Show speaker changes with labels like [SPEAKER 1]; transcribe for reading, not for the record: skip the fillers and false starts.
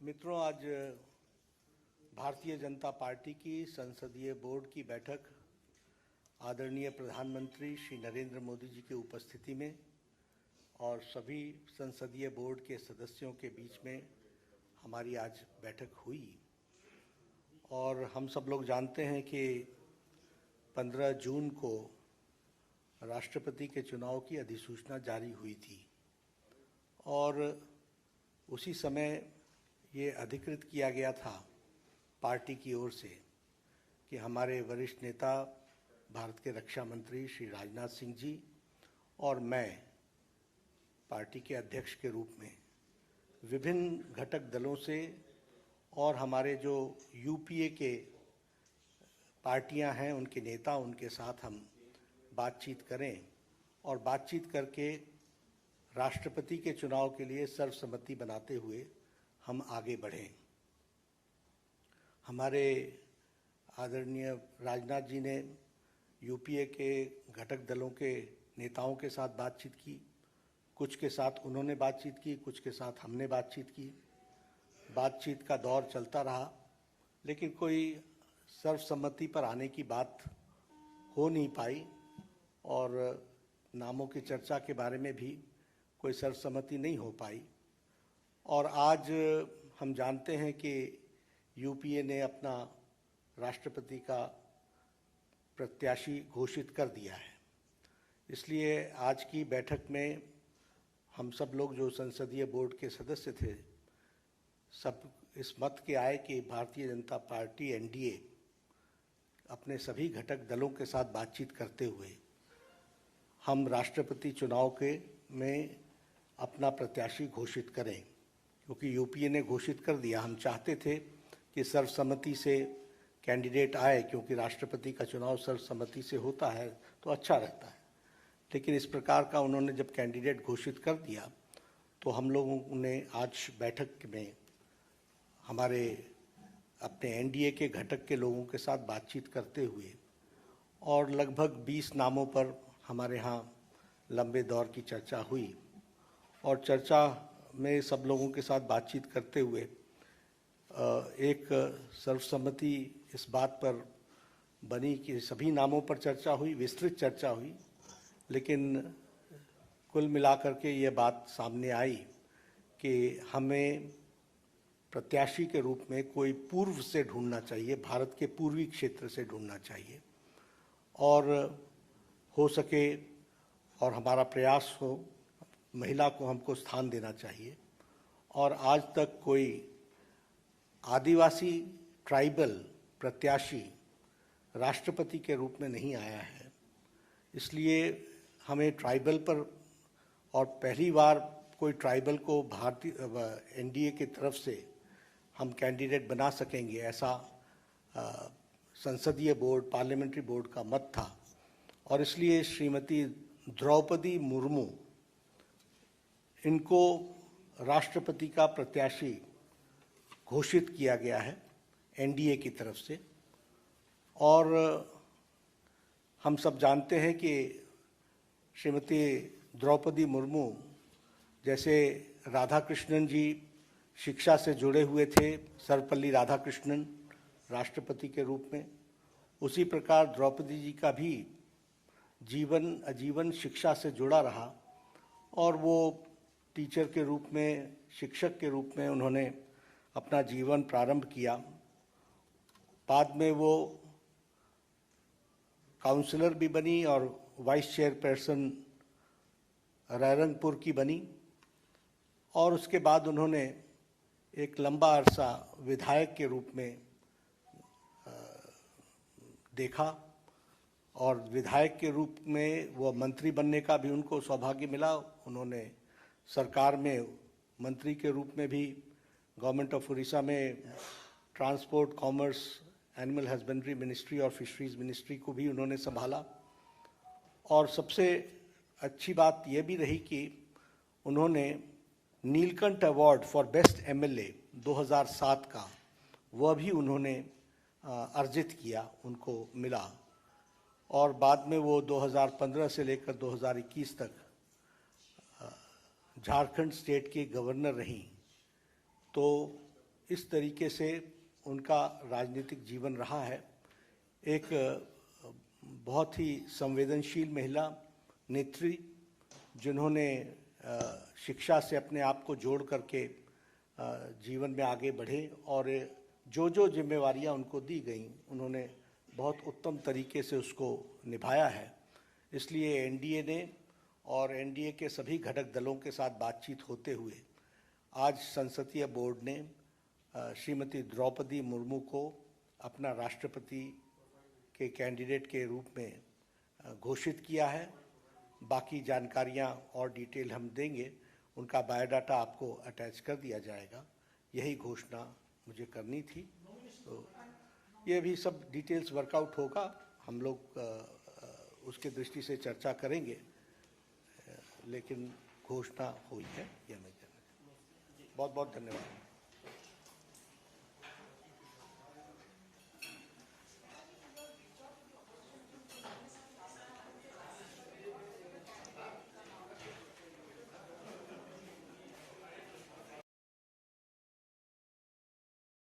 [SPEAKER 1] मित्रों, आज भारतीय जनता पार्टी की संसदीय बोर्ड की बैठक आदरणीय प्रधानमंत्री श्री नरेंद्र मोदी जी की उपस्थिति में और सभी संसदीय बोर्ड के सदस्यों के बीच में हमारी आज बैठक हुई। और हम सब लोग जानते हैं कि 15 जून को राष्ट्रपति के चुनाव की अधिसूचना जारी हुई थी और उसी समय ये अधिकृत किया गया था पार्टी की ओर से कि हमारे वरिष्ठ नेता भारत के रक्षा मंत्री श्री राजनाथ सिंह जी और मैं पार्टी के अध्यक्ष के रूप में विभिन्न घटक दलों से और हमारे जो यूपीए के पार्टियां हैं उनके नेता उनके साथ हम बातचीत करें और बातचीत करके राष्ट्रपति के चुनाव के लिए सर्वसम्मति बनाते हुए हम आगे बढ़ें। हमारे आदरणीय राजनाथ जी ने यूपीए के घटक दलों के नेताओं के साथ बातचीत की, कुछ के साथ उन्होंने बातचीत की, कुछ के साथ हमने बातचीत की। बातचीत का दौर चलता रहा, लेकिन कोई सर्वसम्मति पर आने की बात हो नहीं पाई और नामों की चर्चा के बारे में भी कोई सर्वसम्मति नहीं हो पाई। और आज हम जानते हैं कि यूपीए ने अपना राष्ट्रपति का प्रत्याशी घोषित कर दिया है। इसलिए आज की बैठक में हम सब लोग जो संसदीय बोर्ड के सदस्य थे, सब इस मत के आए कि भारतीय जनता पार्टी एनडीए अपने सभी घटक दलों के साथ बातचीत करते हुए हम राष्ट्रपति चुनाव में अपना प्रत्याशी घोषित करें, क्योंकि यूपीए ने घोषित कर दिया। हम चाहते थे कि सर्वसम्मति से कैंडिडेट आए, क्योंकि राष्ट्रपति का चुनाव सर्वसम्मति से होता है तो अच्छा रहता है। लेकिन इस प्रकार का उन्होंने जब कैंडिडेट घोषित कर दिया तो हम लोगों ने आज बैठक में हमारे अपने एनडीए के घटक के लोगों के साथ बातचीत करते हुए और लगभग 20 नामों पर हमारे यहाँ लंबे दौर की चर्चा हुई और चर्चा में सब लोगों के साथ बातचीत करते हुए एक सर्वसम्मति इस बात पर बनी कि सभी नामों पर चर्चा हुई, विस्तृत चर्चा हुई, लेकिन कुल मिलाकर के ये बात सामने आई कि हमें प्रत्याशी के रूप में कोई पूर्व से ढूंढना चाहिए, भारत के पूर्वी क्षेत्र से ढूंढना चाहिए और हो सके और हमारा प्रयास हो महिला को हमको स्थान देना चाहिए। और आज तक कोई आदिवासी ट्राइबल प्रत्याशी राष्ट्रपति के रूप में नहीं आया है, इसलिए हमें ट्राइबल पर और पहली बार कोई ट्राइबल को भारतीय एनडीए की तरफ से हम कैंडिडेट बना सकेंगे, ऐसा संसदीय बोर्ड पार्लियामेंट्री बोर्ड का मत था। और इसलिए श्रीमती द्रौपदी मुर्मू इनको राष्ट्रपति का प्रत्याशी घोषित किया गया है एनडीए की तरफ से। और हम सब जानते हैं कि श्रीमती द्रौपदी मुर्मू जैसे राधाकृष्णन जी शिक्षा से जुड़े हुए थे, सर्वपल्ली राधाकृष्णन राष्ट्रपति के रूप में, उसी प्रकार द्रौपदी जी का भी जीवन आजीवन शिक्षा से जुड़ा रहा और वो टीचर के रूप में, शिक्षक के रूप में उन्होंने अपना जीवन प्रारंभ किया। बाद में वो काउंसलर भी बनी और वाइस चेयरपर्सन रायरंगपुर की बनी और उसके बाद उन्होंने एक लंबा अरसा विधायक के रूप में देखा और विधायक के रूप में वो मंत्री बनने का भी उनको सौभाग्य मिला। उन्होंने सरकार में मंत्री के रूप में भी गवर्नमेंट ऑफ उड़ीसा में transport, commerce, animal husbandry ministry और फिशरीज मिनिस्ट्री को भी उन्होंने संभाला। और सबसे अच्छी बात यह भी रही कि उन्होंने Neelkanth award for best MLA 2007 का वह भी उन्होंने अर्जित किया, उनको मिला। और बाद में वो 2015 से लेकर 2021 तक झारखंड स्टेट की गवर्नर रहीं। तो इस तरीके से उनका राजनीतिक जीवन रहा है। एक बहुत ही संवेदनशील महिला नेत्री, जिन्होंने शिक्षा से अपने आप को जोड़ करके जीवन में आगे बढ़े और जो जिम्मेवारियां उनको दी गई उन्होंने बहुत उत्तम तरीके से उसको निभाया है। इसलिए एनडीए ने और एनडीए के सभी घटक दलों के साथ बातचीत होते हुए आज संसदीय बोर्ड ने श्रीमती द्रौपदी मुर्मू को अपना राष्ट्रपति के कैंडिडेट के रूप में घोषित किया है। बाकी जानकारियां और डिटेल हम देंगे, उनका बायोडाटा आपको अटैच कर दिया जाएगा। यही घोषणा मुझे करनी थी। तो ये भी सब डिटेल्स वर्कआउट होगा, हम लोग उसके दृष्टि से चर्चा करेंगे, लेकिन घोषणा हुई है। यह मैं कहना चाहूँगा। बहुत बहुत धन्यवाद।